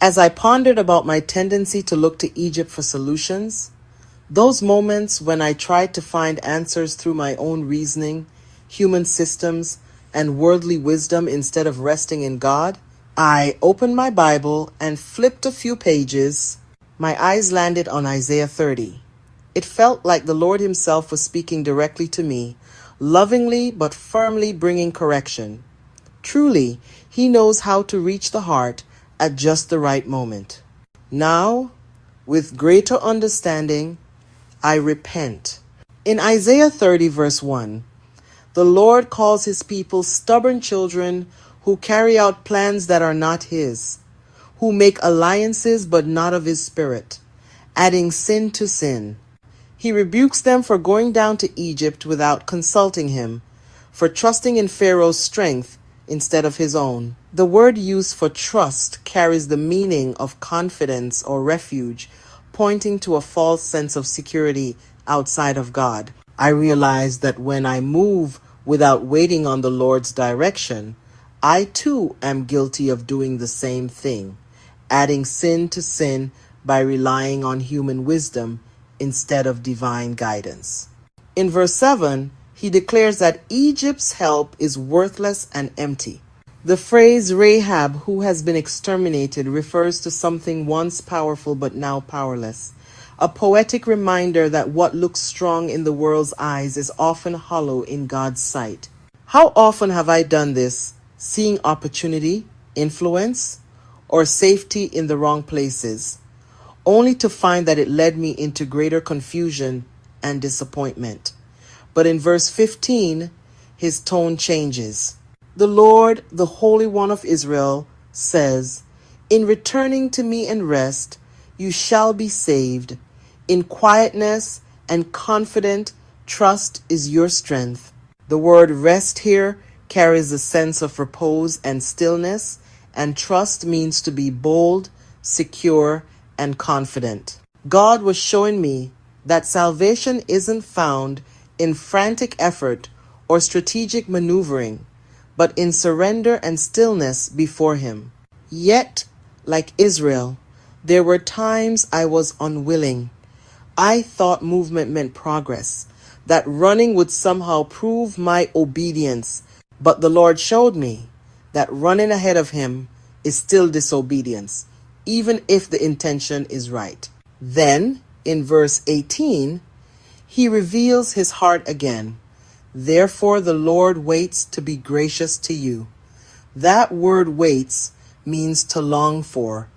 As I pondered about my tendency to look to Egypt for solutions, those moments when I tried to find answers through my own reasoning, human systems, and worldly wisdom instead of resting in God, I opened my Bible and flipped a few pages. My eyes landed on Isaiah 30. It felt like the Lord Himself was speaking directly to me, lovingly but firmly bringing correction. Truly, He knows how to reach the heart at just the right moment. Now, with greater understanding, I repent. In Isaiah 30, verse 1, the Lord calls His people stubborn children who carry out plans that are not His, who make alliances but not of His Spirit, adding sin to sin. He rebukes them for going down to Egypt without consulting Him, for trusting in Pharaoh's strength instead of his own. The word used for trust carries the meaning of confidence or refuge, pointing to a false sense of security outside of God. I realize that when I move without waiting on the Lord's direction, I too am guilty of doing the same thing, adding sin to sin by relying on human wisdom instead of divine guidance. In verse 7, he declares that Egypt's help is worthless and empty. The phrase Rahab, who has been exterminated, refers to something once powerful but now powerless, a poetic reminder that what looks strong in the world's eyes is often hollow in God's sight. How often have I done this, seeing opportunity, influence, or safety in the wrong places, only to find that it led me into greater confusion and disappointment. But in verse 15, his tone changes. The Lord, the Holy One of Israel, says, "In returning to me and rest, you shall be saved. In quietness and confident trust is your strength." The word rest here carries a sense of repose and stillness, and trust means to be bold, secure, and confident. God was showing me that salvation isn't found in frantic effort or strategic maneuvering, but in surrender and stillness before Him. Yet, like Israel, there were times I was unwilling. I thought movement meant progress, that running would somehow prove my obedience, but the Lord showed me that running ahead of Him is still disobedience, even if the intention is right. Then, in verse 18, He reveals His heart again. Therefore the Lord waits to be gracious to you. That word waits means to long for,